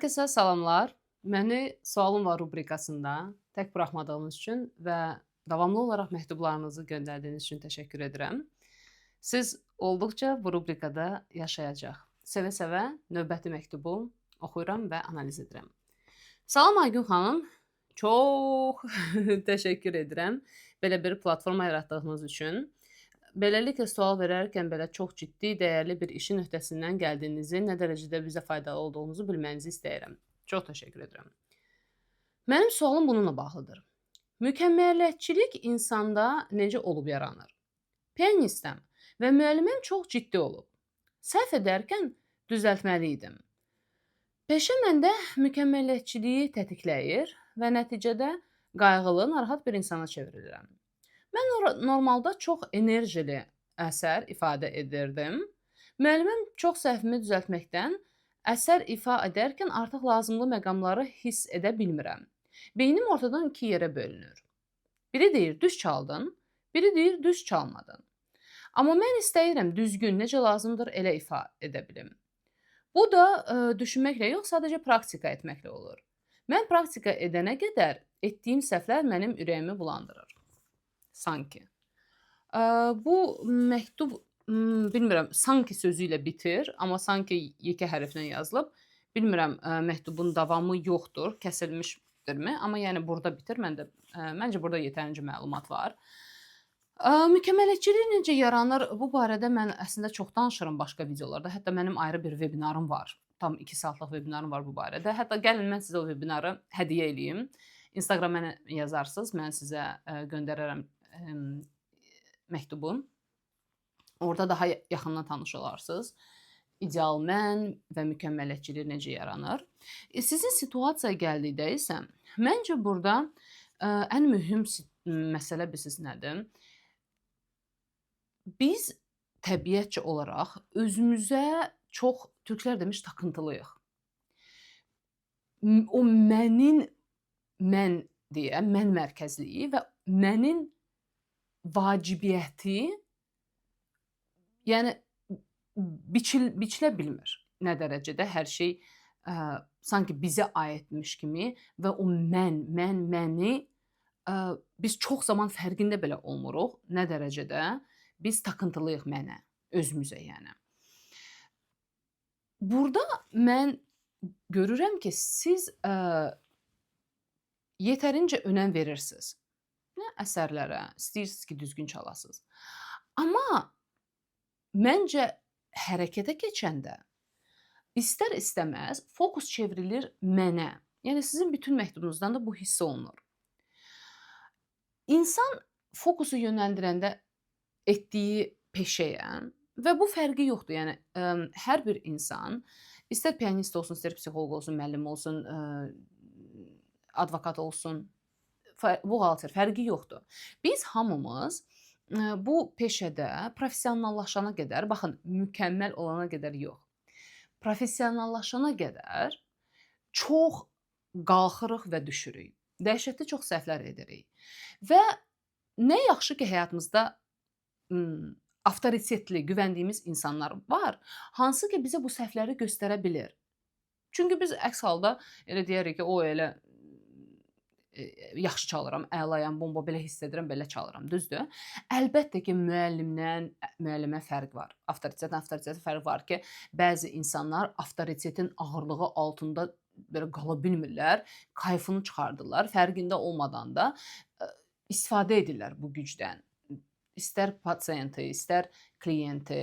Herkese salamlar. Məni Sualım var rubrikasında tək buraxmadığınız üçün və davamlı olaraq məktublarınızı göndərdiyiniz üçün təşəkkür edirəm. Siz olduqca bu rubrikada yaşayacaq. Sevə-sevə növbəti məktubu oxuyuram və analiz edirəm. Salam Aygün xanım, çox təşəkkür edirəm belə bir platforma yaratdığınız üçün. Beləliklə sual verərkən belə çox ciddi, dəyərli bir işin öhdəsindən gəldiyinizi, nə dərəcədə bizə faydalı olduğunuzu bilmənizi istəyirəm. Çox təşəkkür edirəm. Mənim sualım bununla bağlıdır. Mükəmməliyətçilik insanda necə olub yaranır? Pianistəm və müəllimim çox ciddi olub. Səhv edərkən düzəltməli idim. Peşə məndə mükəmməliyətçiliyi tətikləyir və nəticədə qayğılı, narahat bir insana çevrilirəm. Mən normalda çox enerjili əsər ifadə edirdim. Müəllimim çox səhvimi düzəltməkdən əsər ifa edərkən artıq lazımlı məqamları hiss edə bilmirəm. Beynim ortadan iki yerə bölünür. Biri deyir düz çaldın, biri deyir düz çalmadın. Amma mən istəyirəm düzgün, necə lazımdır elə ifa edə bilim. Bu da düşünməklə yox, sadəcə praktika etməklə olur. Mən praktika edənə qədər etdiyim səhvlər mənim ürəyimi bulandırır. Sanki. Bu məktub, bilmirəm, sanki sözü ilə bitir, amma sanki yekə hərflə yazılıb. Bilmirəm, məktubun davamı yoxdur, kəsilmişdirmi? Amma yəni burada bitir. Məncə burada yetərincə məlumat var. Mükəmməliyətçilik necə yaranır? Bu barədə mən əslində çox danışıram başqa videolarda. Hətta mənim ayrı bir vebinarım var. Tam 2 saatlıq vebinarım var bu barədə. Hətta gəlin mən sizə o vebinarı hədiyyə eləyim. Instagram mənə yazarsınız, mən sizə göndərərəm məktubu. Orada daha yaxından tanış olarsınız. İdeal mən və mükəmməliyətçilik necə yaranır? Sizin situasiyaya gəldikdə isə məncə burada ən mühüm məsələ bilirsiniz nədir? Biz təbiətcə olaraq özümüzə çox, türklər demiş, takıntılıyıq. O mən deyə, mən mərkəzliyi və mənin vacibiyyəti, yəni biçilə bilmir. Nə dərəcədə hər şey sanki bizə aidmiş kimi və o məni biz çox zaman fərqində belə olmuruq. Nə dərəcədə biz takıntılıyıq mənə, özümüzə yəni. Burada mən görürəm ki, siz yetərincə önəm verirsiniz əsərlərə, istəyirsiniz ki, düzgün çalasınız. Amma məncə hərəkətə keçəndə istər-istəməz fokus çevrilir mənə. Yəni sizin bütün məktubunuzdan da bu hiss olunur. İnsan fokusu yönləndirəndə etdiyi peşəyə və bu fərqi yoxdur. Yəni hər bir insan, istər pianist olsun, istər psixoloq olsun, müəllim olsun, advokat olsun, buğalter, fərqi yoxdur. Biz hamımız bu peşədə professionallaşana qədər, baxın, mükəmməl olana qədər yox, professionallaşana qədər çox qalxırıq və düşürük. Dəhşətli çox səhvlər edirik. Və nə yaxşı ki, həyatımızda avtoritetli, güvəndiyimiz insanlar var, hansı ki, bizə bu səhvləri göstərə bilir. Çünki biz əks halda elə deyərik ki, o elə yaxşı çalıram, əlayam, bomba, belə hiss edirəm, belə çalıram, düzdür? Əlbəttə ki, müəllimə fərq var. Avtoritetə fərq var ki, bəzi insanlar avtoritetin ağırlığı altında belə qala bilmirlər, kayfını çıxardırlar, fərqində olmadan da istifadə edirlər bu gücdən. İstər pasiyenti, istər kliyenti,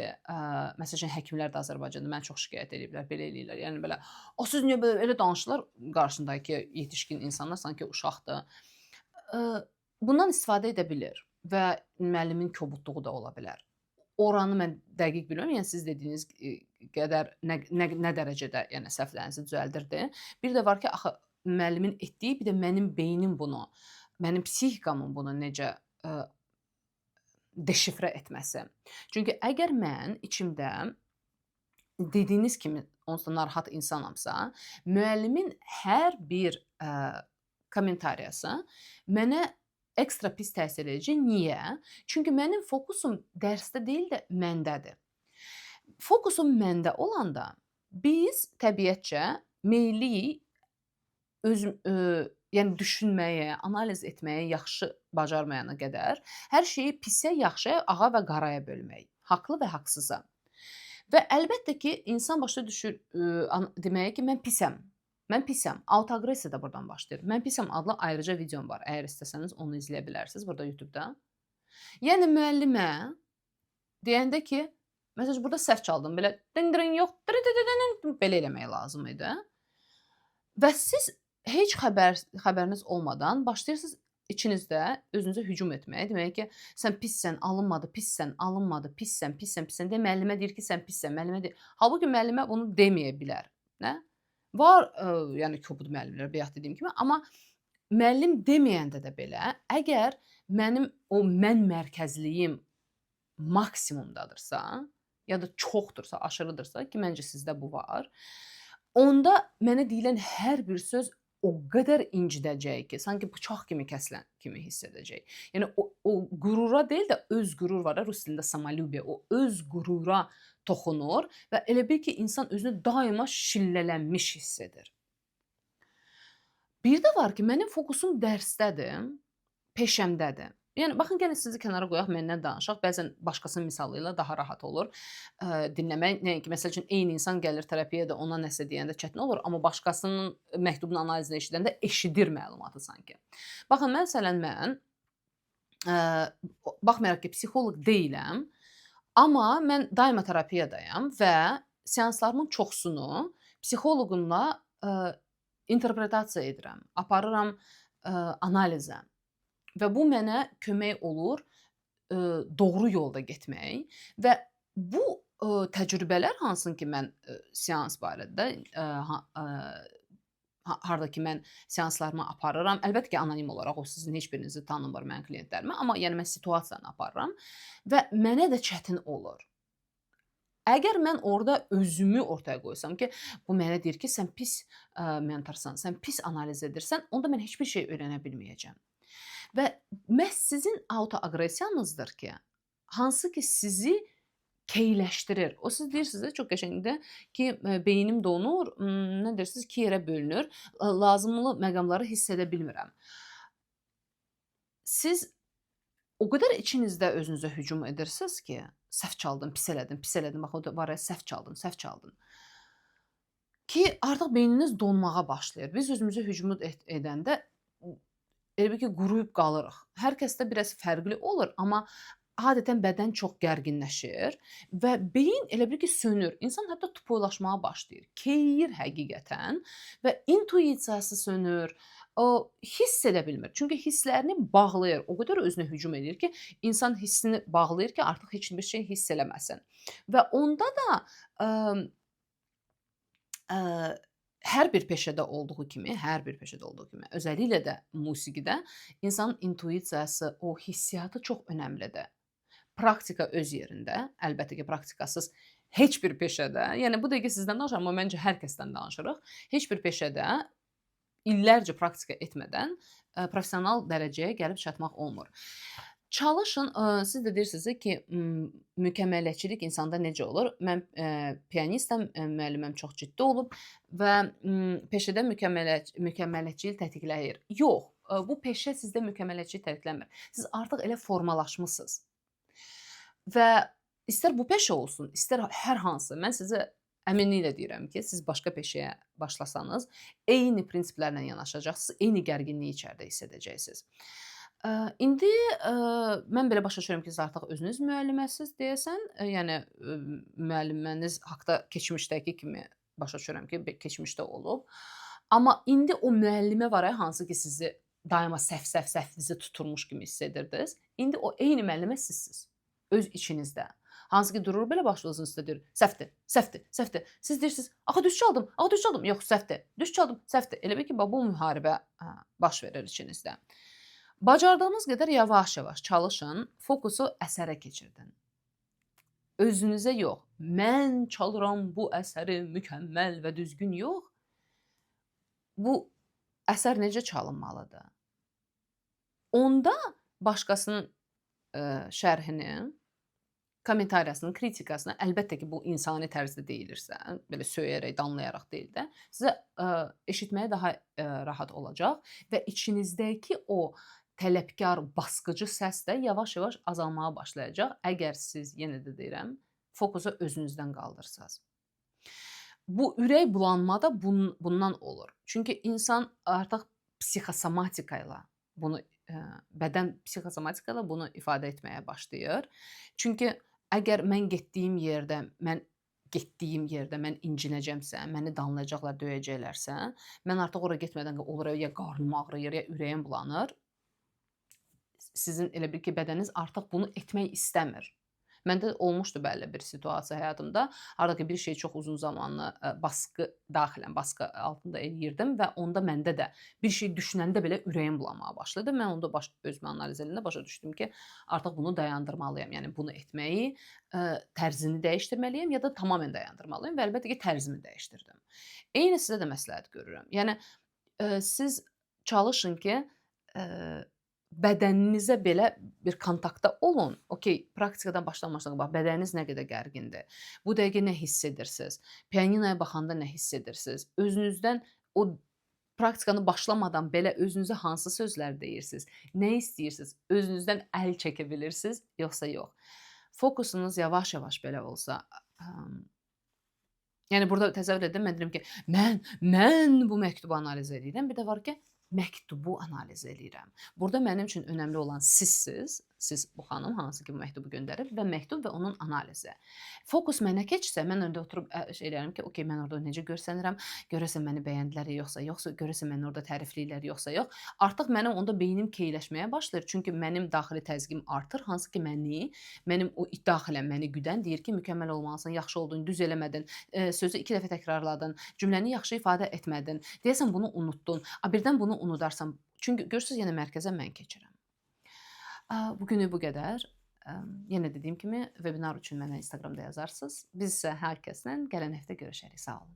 məsələn, həkimlər də Azərbaycanda mən çox şikayət ediblər, belə eləyirlər. Yəni belə, o siz niyə belə danışırlar qarşındakı yetişkin insanlar sanki uşaqdır. Bundan istifadə edə bilir və müəllimin kobudluğu da ola bilər. Oranı mən dəqiq bilmirəm, yəni siz dediyiniz qədər nə dərəcədə yəni səhvlərinizi düzəldirdi. Bir də var ki, axı müəllimin etdiyi, bir də mənim beynim bunu, mənim psixikamın bunu necə deşifrə etməsi. Çünki əgər mən içimdə dediyiniz kimi onsuz da narahat insanamsa, müəllimin hər bir kommentariyası mənə ekstra pis təsir edəcək. Niyə? Çünki mənim fokusum dərsdə deyil də məndədir. Fokusum məndə olanda biz təbiətcə meyilli öz yəni düşünməyə, analiz etməyə yaxşı bacarmayana qədər hər şeyi pisə, yaxşıya, ağa və qaraya bölmək, haqlı və haqsıza. Və əlbəttə ki, insan başa düşür, deməyə ki, mən pisəm. Mən pisəm. Autoaqressiya da burdan başlayır. Mən pisəm adlı ayrıca videom var. Əgər istəsəniz onu izləyə bilərsiniz burada YouTube-da. Yəni müəllimə deyəndə ki, məsələn burada səhv çaldım, belə dın-dırın yox, belə eləmək lazım idi. Və siz heç xəbəriniz olmadan başlayırsınız içinizdə özünüzə hücum etməyə. Demək ki, sən pissən, alınmadı, pissən, alınmadı, pissən, pissən, pissən deyə müəllimə deyir ki, sən pissən, müəllimə deyir. Halbuki müəllimə bunu deməyə bilər, nə? Var, yəni kobud müəllimlər bayaq dediyim kimi, amma müəllim deməyəndə də belə, əgər mənim o mən mərkəzliyim maksimumdadırsa, ya da çoxdursa, aşırıdırsa ki, məncə sizdə bu var, onda mənə deyilən hər bir söz o qədər incidəcək ki, sanki bıçaq kimi kəsilən kimi hiss edəcək. Yəni o qürura deyil də öz qürur var da rus dilində samolюбие, o öz qürura toxunur və elə bil ki, insan özünü daima şillələnmiş hiss edir. Bir də var ki, mənim fokusum dərsdədir, peşəmdədir. Yəni baxın gəlin sizi kənara qoyaq, məndən danışaq. Bəzən başqasının misalı ilə daha rahat olur dinləmək. Nəinki məsəl üçün eyni insan gəlir terapiyaya da ona nəsə deyəndə çətin olur, amma başqasının məktubun analizini eşidəndə eşidir məlumatı sanki. Baxın məsələn mən baxmayaraq ki, psixoloq deyiləm, amma mən daima terapiyadayam və seanslarımın çoxsunu psixoloqumla interpretasiya edirəm, aparıram analizə. Və bu mənə kömək olur doğru yolda getmək və bu təcrübələr hansın ki, mən seans barədə harda ki, mən seanslarımı aparıram. Əlbəttə ki, anonim olaraq o sizin heç birinizi tanımır mənim klientlərimə, amma yəni mən situasiyanı aparıram və mənə də çətin olur. Əgər mən orada özümü ortaya qoysam ki, bu mənə deyir ki, sən pis mentorsan, sən pis analiz edirsən, onda mən heç bir şey öyrənə bilməyəcəm. Və məhz sizin autoaqressiyanızdır ki, hansı ki sizi keyləşdirir. O siz deyirsiniz çox qəşəngdir ki, beynim donur, nə deyirsiniz, 2 yerə bölünür, lazımlı məqamları hiss edə bilmirəm. Siz o qədər içinizdə özünüzə hücum edirsiniz ki, səhv çaldın, pis elədin, bax o da var ya, səhv çaldın. Ki artıq beyniniz donmağa başlayır. Biz özümüzə hücum edəndə elə bil ki, quruyub qalırıq. Hər kəsdə biraz fərqli olur, amma adətən bədən çox gərginləşir və beyin elə bil ki, sönür. İnsan hətta tupuylaşmağa başlayır. Keyir həqiqətən və intuisiyası sönür. O hiss edə bilmir. Çünki hisslərini bağlayır. O qədər özünə hücum edir ki, insan hissini bağlayır ki, artıq heç bir şey hiss eləməsin. Və onda da hər bir peşədə olduğu kimi, özəlliklə də musiqidə insanın intuisiyası, o hissiyatı çox önəmlidir. Praktika öz yerində, əlbəttə ki, praktikasız heç bir peşədə, yəni bu dəqiqə sizdən danışıram, amma məncə hər kəsdən danışırıq. Heç bir peşədə illərcə praktika etmədən professional dərəcəyə gəlib çatmaq olmur. Çalışın, siz də deyirsiniz ki, mükəmməliyətçilik insanda necə olur? Mən pianistəm, müəlliməm çox ciddi olub və peşədə mükəmməliyətçilik tətikləyir. Yox, bu peşə sizdə mükəmməliyətçilik tətiklənmir. Siz artıq elə formalaşmısınız. Və istər bu peşə olsun, istər hər hansı, mən sizə əminliklə deyirəm ki, siz başqa peşəyə başlasanız, eyni prinsiplərlə yanaşacaqsınız, eyni gərginliyi içəridə hiss edəcəksiniz. İndi mən belə başa düşürəm ki, siz artıq özünüz müəlliməsiz deyəsən, yəni müəlliməniz haqda keçmişdəki kimi başa düşürəm ki, keçmişdə olub. Amma indi o müəllimə var hansı ki, sizi daima səhv tuturmuş kimi hiss edirdiniz. İndi o eyni müəllimə sizsiz, öz içinizdə. Hansı ki, durur belə başınızın üstə deyir, səhvdir. Siz deyirsiniz, axı düz çaldım. Yox, səhvdir. Düz çaldım, səhvdir. Elə bil ki, bu müharibə baş verir içinizdə. Bacardığınız qədər yavaş-yavaş çalışın, fokusu əsərə keçirdin. Özünüzə yox, mən çalıram bu əsəri mükəmməl və düzgün yox. Bu əsər necə çalınmalıdır? Onda başqasının şərhini, kommentariyasını, kritikasını əlbəttə ki, bu insani tərzdə deyilirsə, belə söyərək, danlayaraq deyil də, sizə eşitməyə daha rahat olacaq və içinizdəki o tələbkar, basqıcı səs də yavaş-yavaş azalmağa başlayacaq. Əgər siz, yenə də deyirəm, fokusu özünüzdən qaldırsaz. Bu ürək bulanma da bundan olur. Çünki insan artıq psixosomatika ilə bunu bədən psixosomatika ilə bunu ifadə etməyə başlayır. Çünki əgər mən getdiyim yerdə mən incinəcəmsə, məni danlayacaqlar, döyəcəklərsə, mən artıq ora getmədən olur ya qarnım ağrıyır, ya ürəyim bulanır. Sizin elə bil ki, bədəniniz artıq bunu etmək istəmir. Məndə olmuşdu belə bir situasiya həyatımda. Harda ki, bir şeyi çox uzun zamanlı daxilən baskı altında eləyirdim və onda məndə də bir şey düşünəndə belə ürəyim bulanmağa başladı. Mən onda özümü analiz edəndə başa düşdüm ki, artıq bunu dayandırmalıyam. Yəni bunu etməyi, tərzini dəyişdirməliyəm ya da tamamilə dayandırmalıyam və əlbəttə ki, tərzimi dəyişdirdim. Eyni sizə də məsləhət görürəm. Yəni siz çalışın ki, bədəninizə belə bir kontaktda olun. Okay, praktikadan başlamamışdan qabaq bədəniniz nə qədər gərgindir? Bu dəqiqə nə hiss edirsiniz? Pianinoya baxanda nə hiss edirsiniz? Özünüzdən o praktikanı başlamadan belə özünüzə hansı sözlər deyirsiniz? Nə istəyirsiniz? Özünüzdən əl çəkə bilirsiniz, yoxsa yox? Fokusunuz yavaş-yavaş belə olsa, yəni burada təsəvvür edin, mən deyirəm ki, mən bu məktubu analiz edirəm. Bir də var ki, məktubu analiz edirəm. Burada mənim üçün önəmli olan sizsiz. Siz bu xanım hansı ki bu məktubu göndərib və məktub və onun analizi. Fokus mənə keçsə, mən orada oturub şey eləyərəm ki, okay, mən orada necə görsənirəm, görəsən məni bəyəndilər yoxsa yox, görəsən məni orada tərifləyirlər yoxsa yox. Artıq mənim onda beynim keyləşməyə başlayır. Çünki mənim daxili təzyiqim artır, hansı ki mənim o daxilən məni güdən deyir ki, mükəmməl olmalısan, yaxşı oldun, düz eləmədin, sözü 2 dəfə təkrarladın, cümləni yaxşı ifadə etmədin, deyəsən bunu unutdun, birdən bunu unudarsan. Çünki görürsüz, yenə mərkəzə mən keçirəm. Bugünü bu qədər. Yenə dediyim kimi, webinar üçün mənə Instagramda yazarsınız. Biz isə hər kəslə gələn həftə görüşərik. Sağ olun.